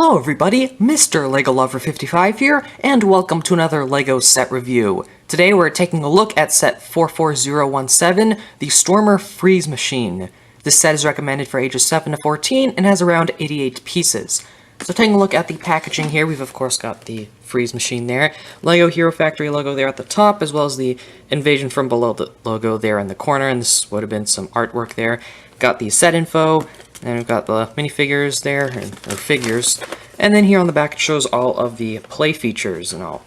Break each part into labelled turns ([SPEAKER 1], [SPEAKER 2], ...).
[SPEAKER 1] Hello everybody, Mr. LEGO Lover 55 here, and welcome to another LEGO set review. Today we're taking a look at set 44017, the Stormer Freeze Machine. This set is recommended for ages 7 to 14 and has around 88 pieces. So taking a look at the packaging here, we've of course got the Freeze Machine there, LEGO Hero Factory logo there at the top, as well as the Invasion from Below the logo there in the corner, and this would have been some artwork there. Got the set info, and we've got the minifigures there, or figures, and then here on the back it shows all of the play features and all.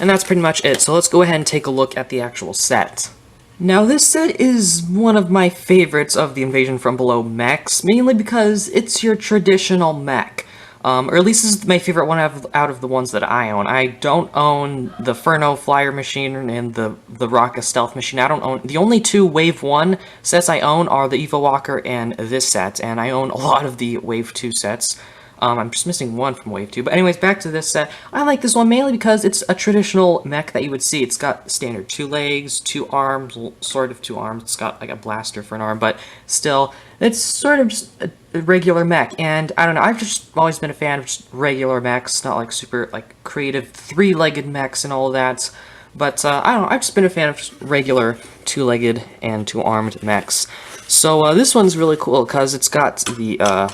[SPEAKER 1] And that's pretty much it, so let's go ahead and take a look at the actual set. Now this set is one of my favorites of the Invasion from Below mechs, mainly because it's your traditional mech. Or at least this is my favorite one out of the ones that I own. I don't own the Furno Flyer machine and the Rocka Stealth machine. I don't own... The only two Wave 1 sets I own are the Evo Walker and this set, and I own a lot of the Wave 2 sets. I'm just missing one from Wave 2. But anyways, back to this set. I like this one mainly because it's a traditional mech that you would see. It's got standard 2 legs, 2 arms, sort of 2 arms. It's got like a blaster for an arm, but still, it's sort of just a regular mech. And I don't know, I've just always been a fan of just regular mechs, not like super like creative 3-legged mechs and all of that. But I don't know, I've just been a fan of just regular 2-legged and 2-armed mechs. So this one's really cool because it's got the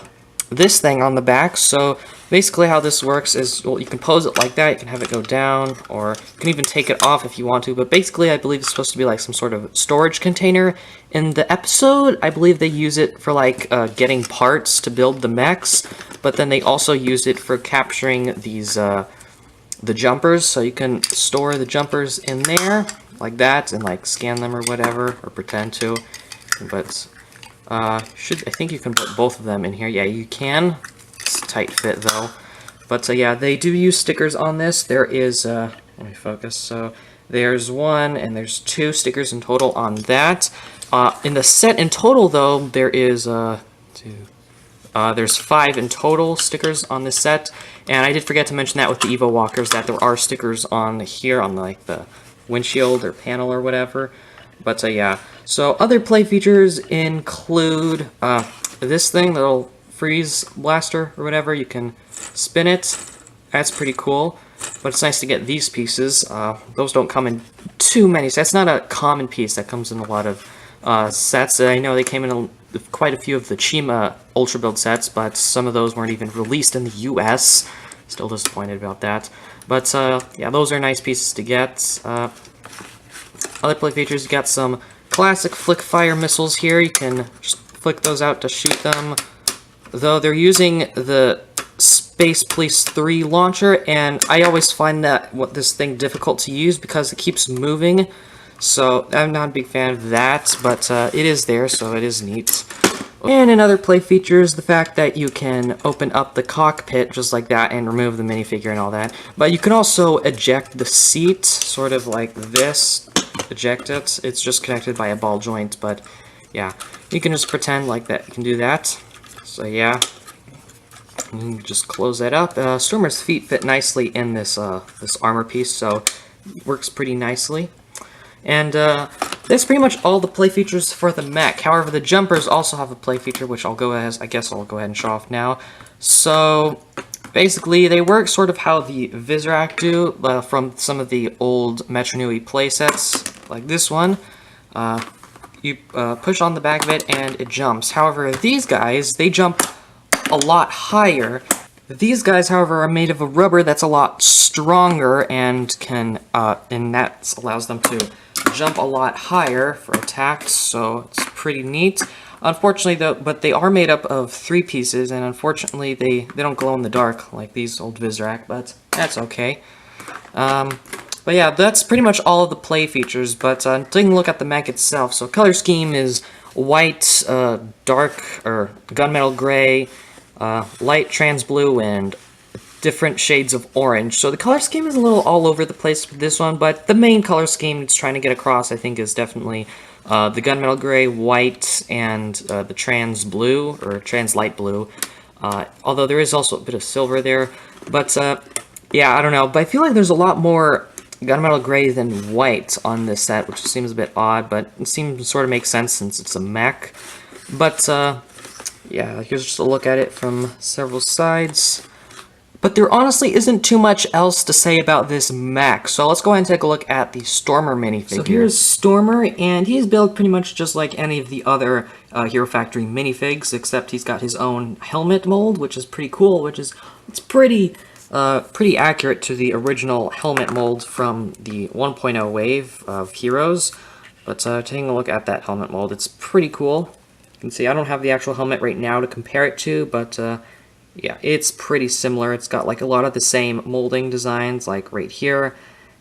[SPEAKER 1] this thing on the back. So basically how this works is, well, you can pose it like that, you can have it go down, or you can even take it off if you want to, but basically I believe it's supposed to be like some sort of storage container. In the episode, I believe they use it for like getting parts to build the mechs, but then they also use it for capturing these the jumpers, so you can store the jumpers in there like that and like scan them or whatever, or pretend to. But I think you can put both of them in here. Yeah, you can. It's a tight fit though. But yeah, they do use stickers on this. There is, let me focus. So there's 1 and there's 2 stickers in total on that. In the set in total though, there is there's 5 in total stickers on this set. And I did forget to mention that with the Evo Walkers, that there are stickers on here on like the windshield or panel or whatever. But yeah, so other play features include this thing, the little freeze blaster or whatever. You can spin it. That's pretty cool. But it's nice to get these pieces. Those don't come in too many sets. It's not a common piece that comes in a lot of sets. I know they came in quite a few of the Chima Ultra Build sets, but some of those weren't even released in the US. Still disappointed about that. But yeah, those are nice pieces to get. Other play features, you got some classic flick fire missiles here. You can just flick those out to shoot them. Though they're using the Space Police 3 launcher, and I always find this thing difficult to use because it keeps moving. So I'm not a big fan of that, but it is there, so it is neat. And in other play features, the fact that you can open up the cockpit just like that and remove the minifigure and all that. But you can also eject the seat, sort of like this. Eject it. It's just connected by a ball joint, but yeah, you can just pretend like that. You can do that. So yeah, you can just close that up. Stormer's feet fit nicely in this this armor piece, so it works pretty nicely. And that's pretty much all the play features for the mech. However, the jumpers also have a play feature, which I guess I'll go ahead and show off now. So basically, they work sort of how the Vizrak do from some of the old Metro Nui playsets, like this one. You push on the back of it and it jumps. However, these guys, they jump a lot higher. These guys, however, are made of a rubber that's a lot stronger and can, and that allows them to jump a lot higher for attacks, so it's pretty neat. Unfortunately, though, but they are made up of 3 pieces, and unfortunately, they don't glow in the dark like these old Vizrak, but that's okay. But yeah, that's pretty much all of the play features, but taking a look at the mech itself, so color scheme is white, dark, or gunmetal gray, light trans blue, and different shades of orange. So the color scheme is a little all over the place with this one, but the main color scheme it's trying to get across, I think, is definitely the gunmetal gray, white, and the trans blue, or trans light blue. Although there is also a bit of silver there. But yeah, I don't know. But I feel like there's a lot more gunmetal gray than white on this set, which seems a bit odd, but it seems to sort of make sense since it's a mech. But yeah, here's just a look at it from several sides. But there honestly isn't too much else to say about this mech, so let's go ahead and take a look at the Stormer minifigure. So here's Stormer, and he's built pretty much just like any of the other Hero Factory minifigs, except he's got his own helmet mold, which is pretty cool, it's pretty accurate to the original helmet mold from the 1.0 wave of Heroes. But taking a look at that helmet mold, it's pretty cool. You can see I don't have the actual helmet right now to compare it to, but yeah, it's pretty similar. It's got like a lot of the same molding designs like right here,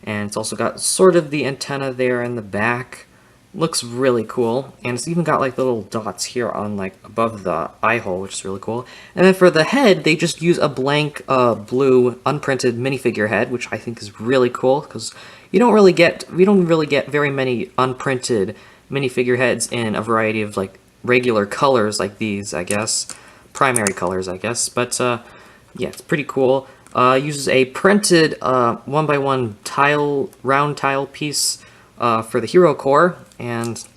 [SPEAKER 1] and it's also got sort of the antenna there in the back. Looks really cool, and it's even got like little dots here on like above the eye hole, which is really cool. And then for the head, they just use a blank blue unprinted minifigure head, which I think is really cool because we don't really get very many unprinted minifigure heads in a variety of like regular colors like these, I guess. Primary colors, I guess, but yeah, it's pretty cool. Uses a printed 1x1 round tile piece for the hero core, and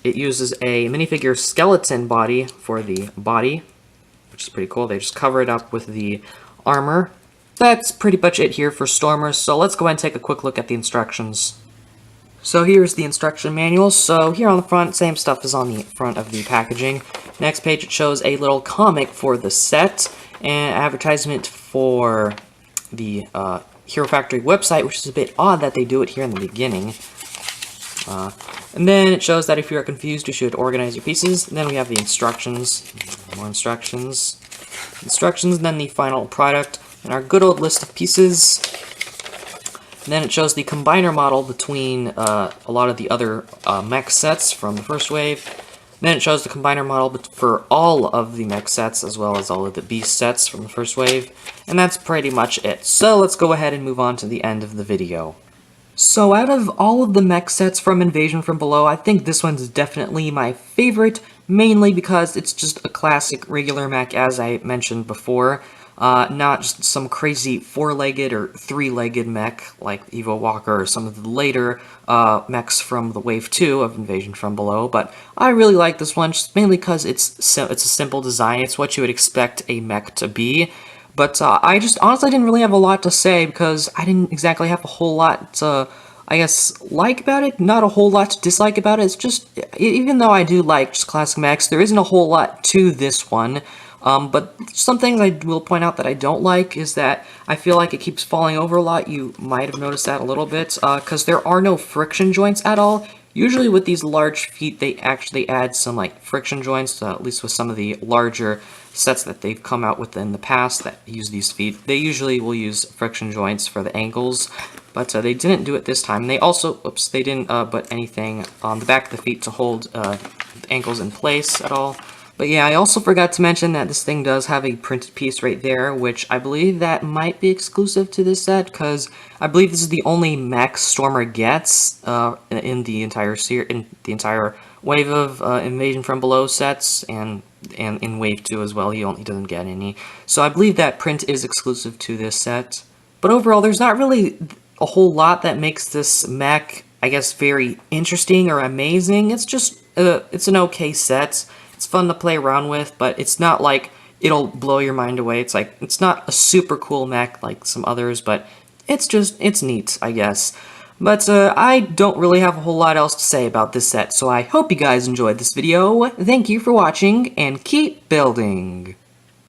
[SPEAKER 1] it uses a minifigure skeleton body for the body, which is pretty cool. They just cover it up with the armor. That's pretty much it here for Stormers, so let's go ahead and take a quick look at the instructions. So here's the instruction manual. So here on the front, same stuff as on the front of the packaging. Next page, it shows a little comic for the set and advertisement for the Hero Factory website, which is a bit odd that they do it here in the beginning. And then it shows that if you are confused, you should organize your pieces. And then we have the instructions, more instructions, and then the final product, and our good old list of pieces. And then it shows the combiner model between a lot of the other mech sets from the first wave. Then it shows the combiner model for all of the mech sets, as well as all of the beast sets from the first wave. And that's pretty much it. So let's go ahead and move on to the end of the video. So out of all of the mech sets from Invasion from Below, I think this one's definitely my favorite, mainly because it's just a classic regular mech, as I mentioned before. Not just some crazy four-legged or three-legged mech like Evo Walker or some of the later mechs from the Wave 2 of Invasion from Below, but I really like this one, just mainly because it's a simple design. It's what you would expect a mech to be, but I just honestly didn't really have a lot to say because I didn't exactly have a whole lot to, I guess, like about it, not a whole lot to dislike about it. It's just, even though I do like just classic mechs, there isn't a whole lot to this one. But some things I will point out that I don't like is that I feel like it keeps falling over a lot. You might have noticed that a little bit, because there are no friction joints at all. Usually with these large feet, they actually add some like friction joints, at least with some of the larger sets that they've come out with in the past that use these feet. They usually will use friction joints for the ankles, but they didn't do it this time. They also, they didn't put anything on the back of the feet to hold the ankles in place at all. But yeah, I also forgot to mention that this thing does have a printed piece right there, which I believe that might be exclusive to this set, because I believe this is the only mech Stormer gets in the entire wave of Invasion from Below sets, and in Wave 2 as well. He doesn't get any. So I believe that print is exclusive to this set. But overall, there's not really a whole lot that makes this mech, I guess, very interesting or amazing. It's just it's an okay set. It's fun to play around with, but it's not like it'll blow your mind away. It's like, it's not a super cool mech like some others, but it's neat, I guess. But I don't really have a whole lot else to say about this set, so I hope you guys enjoyed this video. Thank you for watching, and keep building!